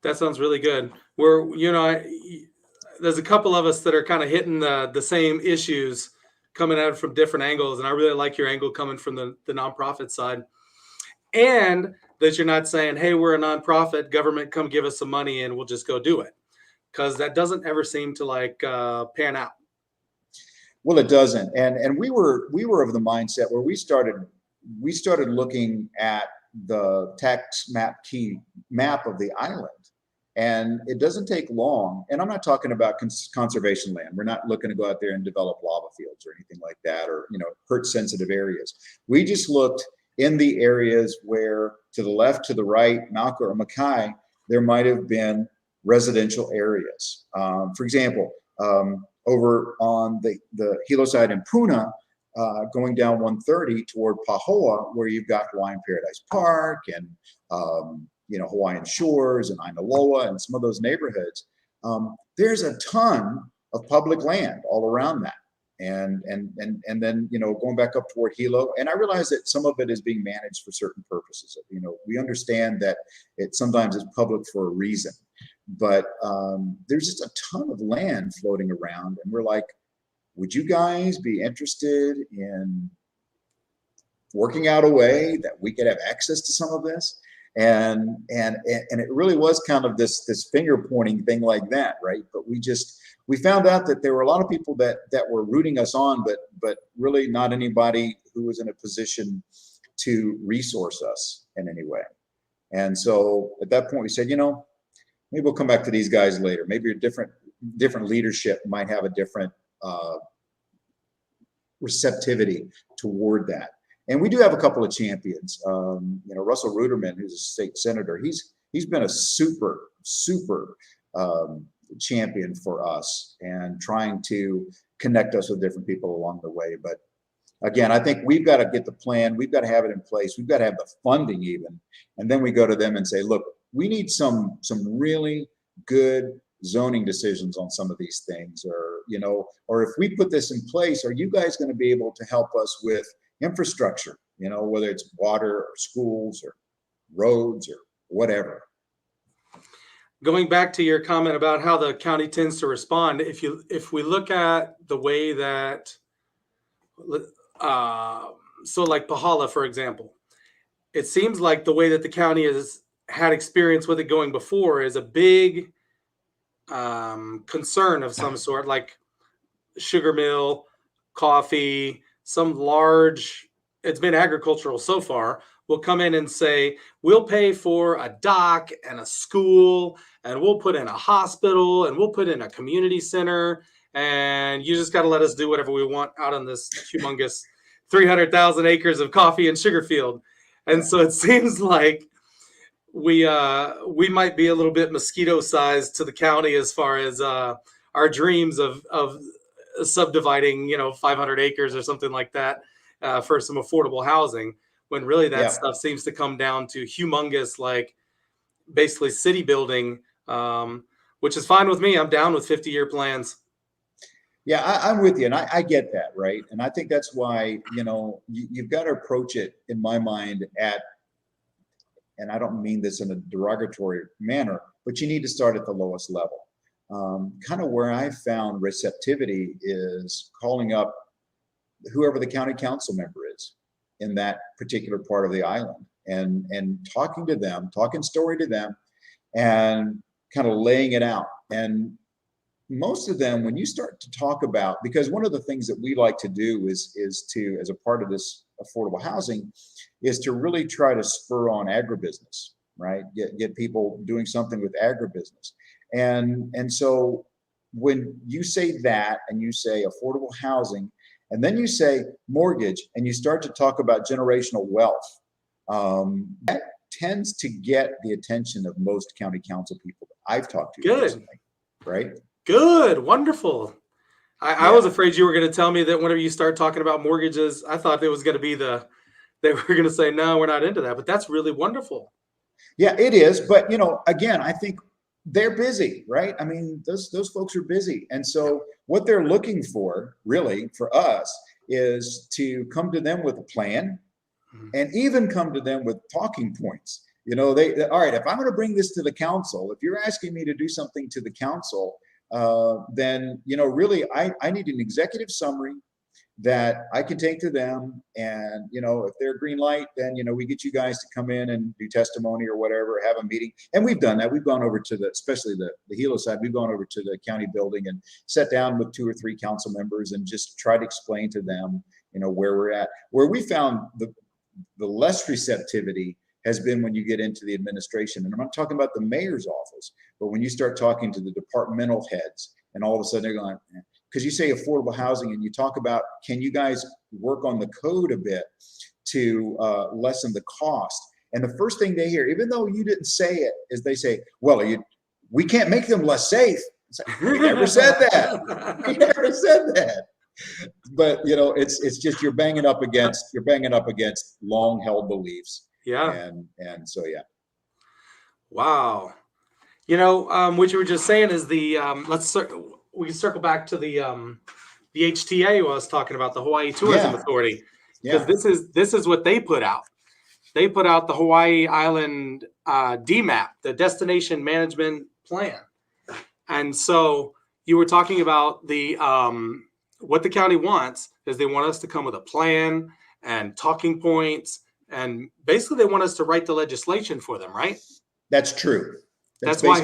That sounds really good. There's a couple of us that are kind of hitting the same issues coming at it from different angles. And I really like your angle coming from the nonprofit side. And that you're not saying, hey, we're a nonprofit, government, come give us some money and we'll just go do it. Because that doesn't ever seem to pan out. Well, it doesn't. And we were of the mindset where we started looking at the tax map of the island. And it doesn't take long. And I'm not talking about conservation land. We're not looking to go out there and develop lava fields or anything like that, or hurt sensitive areas. We just looked in the areas where to the left, to the right, Mauka or Makai, there might have been residential areas. For example, over on the Hilo side in Puna, going down 130 toward Pahoa, where you've got Hawaiian Paradise Park and Hawaiian Shores and Ainaloa and some of those neighborhoods, there's a ton of public land all around that. And then going back up toward Hilo, and I realize that some of it is being managed for certain purposes. We understand that it sometimes is public for a reason, but there's just a ton of land floating around, and we're like, would you guys be interested in working out a way that we could have access to some of this? And it really was kind of this finger pointing thing like that, right? But we found out that there were a lot of people that were rooting us on, but really not anybody who was in a position to resource us in any way. And so at that point we said, maybe we'll come back to these guys later. Maybe a different leadership might have a different receptivity toward that. And we do have a couple of champions. Russell Ruderman, who's a state senator, he's been a super champion for us and trying to connect us with different people along the way. But again, I think we've got to get the plan. We've got to have it in place. We've got to have the funding even. And then we go to them and say, look, we need some really good zoning decisions on some of these things, or if we put this in place, are you guys going to be able to help us with infrastructure, whether it's water or schools or roads or whatever. Going back to your comment about how the county tends to respond, if we look at the way that, so like Pahala, for example, it seems like the way that the county has had experience with it going before is a big concern of some sort, like sugar mill, coffee, some large, it's been agricultural so far, will come in and say, we'll pay for a dock and a school, and we'll put in a hospital, and we'll put in a community center, and you just got to let us do whatever we want out on this humongous 300,000 acres of coffee and sugar field. And so it seems like we might be a little bit mosquito sized to the county as far as our dreams of subdividing, 500 acres or something like that for some affordable housing, when really that Yeah. stuff seems to come down to humongous, like basically city building, which is fine with me. I'm down with 50-year plans. Yeah, I'm with you, and I get that, right? And I think that's why, you've got to approach it, in my mind, and I don't mean this in a derogatory manner, but you need to start at the lowest level. Kind of where I found receptivity is calling up whoever the county council member is in that particular part of the island, and talking to them, talking story to them, and kind of laying it out. And most of them, when you start to talk about, because one of the things that we like to do is to, as a part of this affordable housing, is to really try to spur on agribusiness, right? Get people doing something with agribusiness. And so when you say that, and you say affordable housing, and then you say mortgage, and you start to talk about generational wealth, that tends to get the attention of most county council people that I've talked to recently, right? Good, wonderful. I was afraid you were going to tell me that whenever you start talking about mortgages, I thought it was going to be they were going to say, no, we're not into that. But that's really wonderful. Yeah, it is. But, again, I think they're busy, right? I mean, those folks are busy. And so what they're looking for, really, for us, is to come to them with a plan, and even come to them with talking points. All right, if I'm going to bring this to the council, if you're asking me to do something to the council, then, really, I need an executive summary that I can take to them. And, if they're green light, then, we get you guys to come in and do testimony or whatever, have a meeting. And we've done that. We've gone over to especially the Hilo side, we've gone over to the county building and sat down with 2 or 3 council members and just try to explain to them, where we're at. Where we found the less receptivity has been when you get into the administration. And I'm not talking about the mayor's office, but when you start talking to the departmental heads, and all of a sudden they're going, because you say affordable housing and you talk about, can you guys work on the code a bit to lessen the cost? And the first thing they hear, even though you didn't say it, is they say, well, we can't make them less safe. It's like, we never said that. We never said that. But it's just you're banging up against long held beliefs. Yeah. And so yeah. Wow. What you were just saying is we can circle back to the HTA I was talking about, the Hawaii Tourism Authority, because this is what they put out. They put out the Hawaii Island DMAP, the Destination Management Plan. And so you were talking about the what the county wants is they want us to come with a plan and talking points, and basically they want us to write the legislation for them, right? That's true. That's why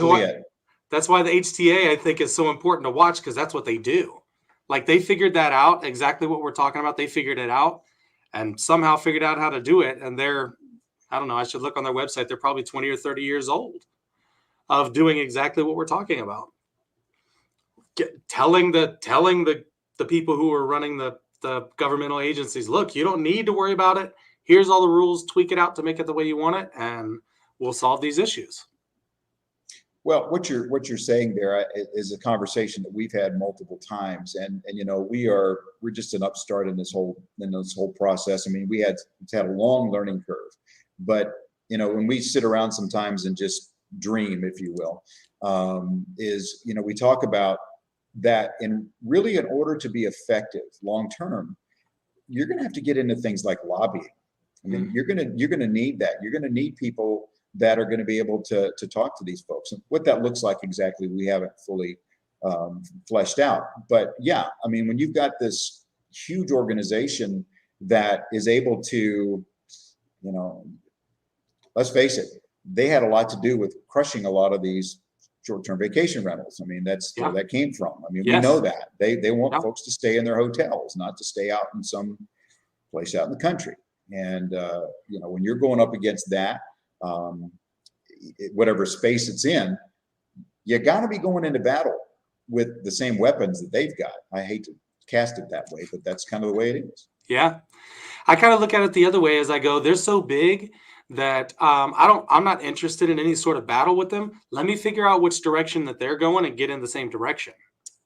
that's why the HTA I think is so important to watch, because that's what they do. Like, they figured that out, exactly what we're talking about. They figured it out and somehow figured out how to do it. And I don't know, I should look on their website. They're probably 20 or 30 years old of doing exactly what we're talking about. Telling the people who are running the governmental agencies, look, you don't need to worry about it. Here's all the rules, tweak it out to make it the way you want it, and we'll solve these issues. Well, what you're saying there is a conversation that we've had multiple times, and we're just an upstart in this whole process. I mean, it's had a long learning curve, but when we sit around sometimes and just dream, if you will, we talk about that, and really, in order to be effective long term, you're going to have to get into things like lobbying. I mean, you're going to need that. You're going to need people that are going to be able to talk to these folks. And what that looks like exactly, we haven't fully fleshed out. But yeah, I mean, when you've got this huge organization that is able to, let's face it, they had a lot to do with crushing a lot of these short-term vacation rentals. I mean, that's where that came from. I mean, we know that they want folks to stay in their hotels, not to stay out in some place out in the country. And when you're going up against that, whatever space it's in, you got to be going into battle with the same weapons that they've got. I hate to cast it that way, but that's kind of the way it is. Yeah. I kind of look at it the other way as I go, they're so big that I'm not interested in any sort of battle with them. Let me figure out which direction that they're going and get in the same direction.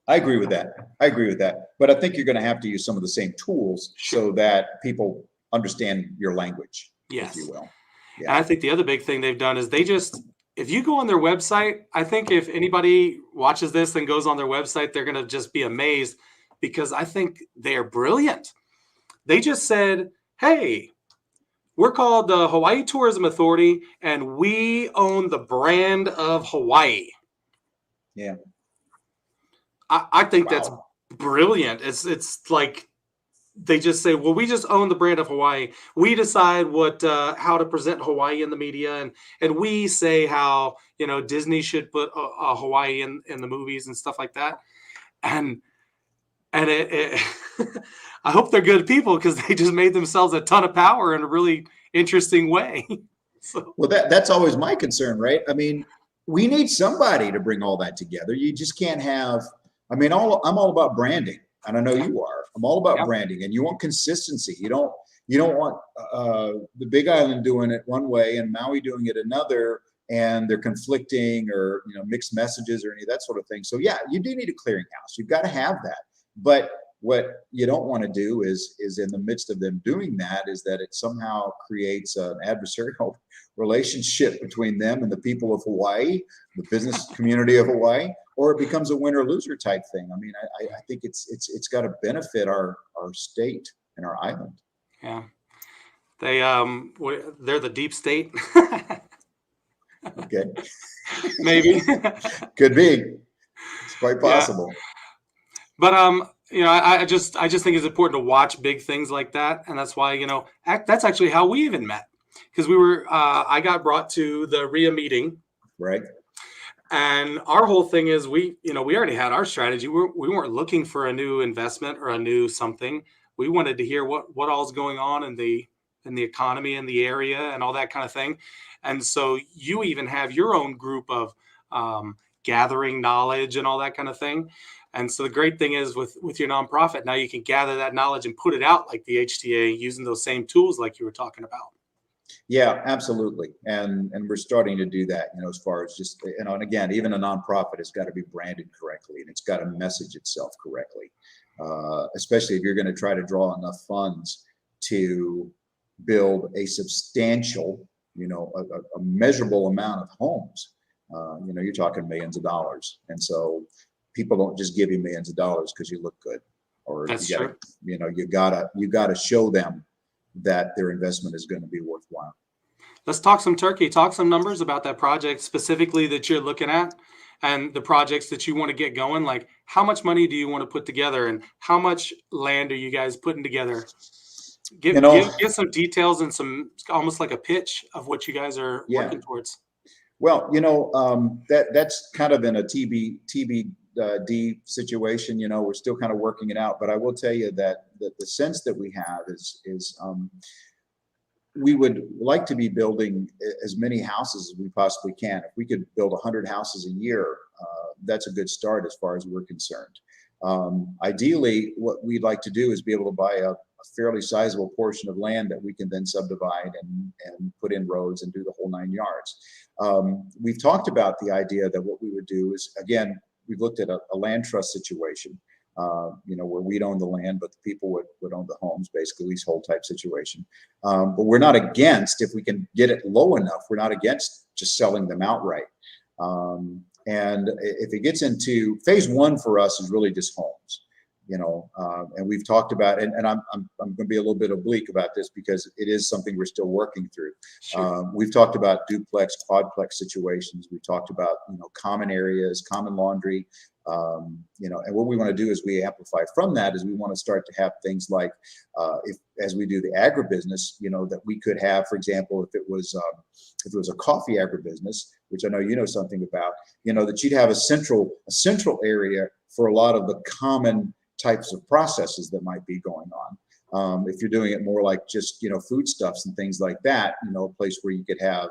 I agree with that. I agree with that. But I think you're going to have to use some of the same tools so that people understand your language, yes, if you will. Yeah. And I think the other big thing they've done is if you go on their website, I think if anybody watches this and goes on their website, they're going to just be amazed because I think they're brilliant. They just said, hey, we're called the Hawaii Tourism Authority, and we own the brand of Hawaii. Yeah. I think that's brilliant. It's like they just say, well, we just own the brand of Hawaii. We decide how to present Hawaii in the media, and we say how Disney should put Hawaii in the movies and stuff like that. And it I hope they're good people because they just made themselves a ton of power in a really interesting way. So. Well, that's always my concern, right? I mean, we need somebody to bring all that together. You just can't have. I mean, I'm all about branding, and I know you are. I'm all about branding, and you want consistency. You don't want the Big Island doing it one way and Maui doing it another, and they're conflicting or mixed messages or any of that sort of thing. So yeah, you do need a clearinghouse. You've got to have that. But what you don't want to do is in the midst of them doing that is that it somehow creates an adversarial relationship between them and the people of Hawaii, the business community of Hawaii, or it becomes a winner-loser type thing. I mean, I think it's got to benefit our state and our island. Yeah, they're the deep state. Okay, maybe could be. It's quite possible. Yeah. But I just think it's important to watch big things like that, and that's why that's actually how we even met, because I got brought to the RIA meeting, right? And our whole thing is we already had our strategy. We weren't looking for a new investment or a new something. We wanted to hear what all's going on in the economy in the area and all that kind of thing. And so you even have your own group of gathering knowledge and all that kind of thing. And so the great thing is with your nonprofit, now you can gather that knowledge and put it out like the HTA using those same tools like you were talking about. Yeah, absolutely. And we're starting to do that, as far as just, and again, even a nonprofit has got to be branded correctly and it's got to message itself correctly, especially if you're going to try to draw enough funds to build a substantial, a measurable amount of homes. You're talking millions of dollars. And so people don't just give you millions of dollars because you look good, or you gotta show them that their investment is going to be worthwhile. Let's talk some turkey, talk some numbers about that project specifically that you're looking at and the projects that you want to get going. Like, how much money do you want to put together and how much land are you guys putting together? Give some details and some almost like a pitch of what you guys are working towards. Well, that's kind of in a TBD situation. We're still kind of working it out, but I will tell you that the sense that we have is we would like to be building as many houses as we possibly can. If we could build 100 houses a year, that's a good start as far as we're concerned. Ideally, what we'd like to do is be able to buy a fairly sizable portion of land that we can then subdivide and put in roads and do the whole 9 yards. We've talked about the idea that what we would do is, again, we've looked at a land trust situation, where we'd own the land, but the people would own the homes, basically leasehold type situation. But we're not against, if we can get it low enough, we're not against just selling them outright. And if it gets into phase one for us is really just homes, and we've talked about, and I'm going to be a little bit oblique about this because it is something we're still working through. Sure. We've talked about duplex, quadplex situations. We've talked about, common areas, common laundry, and what we want to do is we amplify from that is we want to start to have things like, as we do the agribusiness, that we could have, for example, if it was a coffee agribusiness, which I know you know something about, that you'd have a central area for a lot of the common types of processes that might be going on. If you're doing it more like just, foodstuffs and things like that, a place where you could have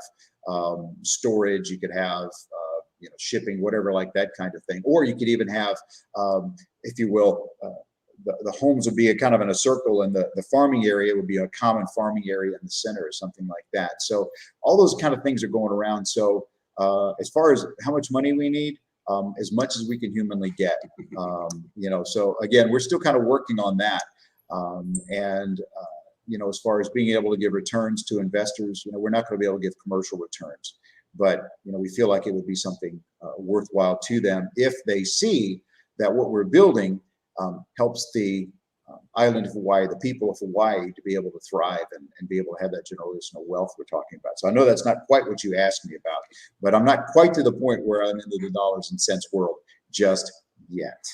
storage, you could have shipping, whatever, like that kind of thing. Or you could even have, if you will, the homes would be a kind of in a circle, and the farming area would be a common farming area in the center or something like that. So all those kind of things are going around. So as far as how much money we need, as much as we can humanly get. So again, we're still kind of working on that. As far as being able to give returns to investors, we're not going to be able to give commercial returns, but we feel like it would be something worthwhile to them if they see that what we're building helps the island of Hawaii, the people of Hawaii, to be able to thrive and be able to have that generational wealth we're talking about. So I know that's not quite what you asked me about, but I'm not quite to the point where I'm into the dollars and cents world just yet.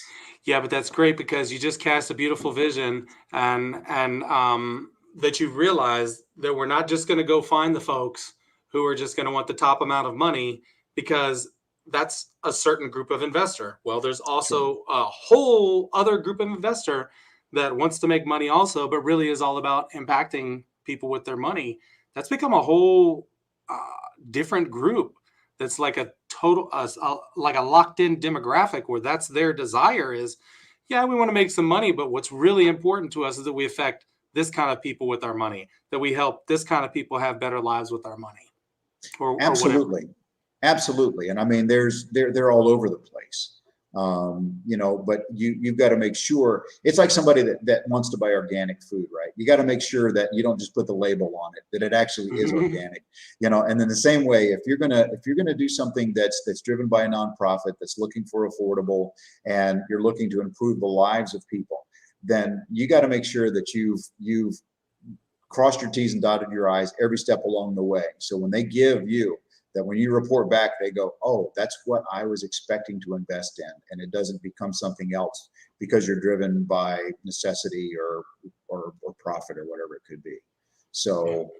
Yeah, but that's great, because you just cast a beautiful vision, and that you realize that we're not just going to go find the folks who are just going to want the top amount of money, because that's a certain group of investor. Well, there's also a whole other group of investor that wants to make money also, but really is all about impacting people with their money. That's become a whole different group. That's like a total, like a locked in demographic, where that's their desire is, yeah, we want to make some money, but what's really important to us is that we affect this kind of people with our money, that we help this kind of people have better lives with our money. Absolutely. Absolutely. And I mean, they're all over the place. But you've got to make sure. It's like somebody that wants to buy organic food, right? You got to make sure that you don't just put the label on it, that it actually is organic, and then the same way, if you're gonna do something that's driven by a nonprofit that's looking for affordable, and you're looking to improve the lives of people, then you got to make sure that you've crossed your T's and dotted your I's every step along the way. So when they give you that, when you report back, they go, oh, that's what I was expecting to invest in. And it doesn't become something else because you're driven by necessity or profit or whatever it could be. So,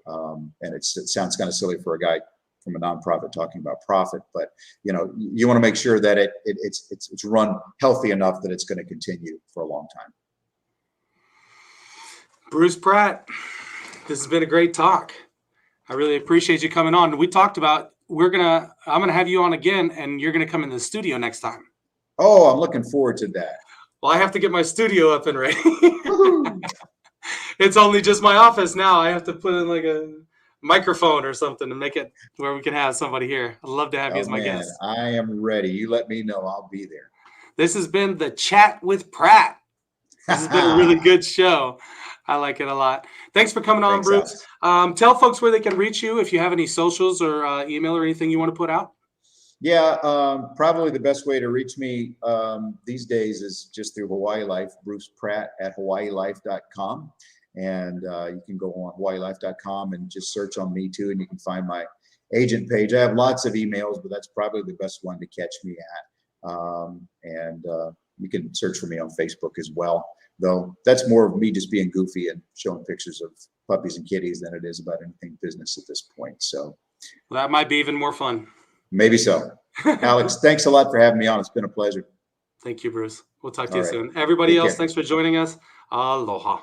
and it sounds kind of silly for a guy from a nonprofit talking about profit, but you want to make sure that it's run healthy enough that it's going to continue for a long time. Bruce Pratt, this has been a great talk. I really appreciate you coming on. We talked about I'm gonna have you on again, and you're gonna come in the studio next time. Oh, I'm looking forward to that. Well, I have to get my studio up and ready. It's only just my office now. I have to put in like a microphone or something to make it where we can have somebody here. I'd love to have you as my guest. I am ready. You let me know. I'll be there. This has been the Chat with Pratt. This has been a really good show. I like it a lot. Thanks for coming on, Bruce. Tell folks where they can reach you if you have any socials or email or anything you want to put out. Yeah, probably the best way to reach me these days is just through Hawaii Life, Bruce Pratt at hawaiilife.com. And you can go on hawaiilife.com and just search on me too, and you can find my agent page. I have lots of emails, but that's probably the best one to catch me at. You can search for me on Facebook as well, though that's more of me just being goofy and showing pictures of puppies and kitties than it is about anything business at this point. So well, that might be even more fun. Maybe so. Alex, thanks a lot for having me on. It's been a pleasure. Thank you, Bruce. We'll talk to you soon. Everybody else, thanks for joining us. Aloha.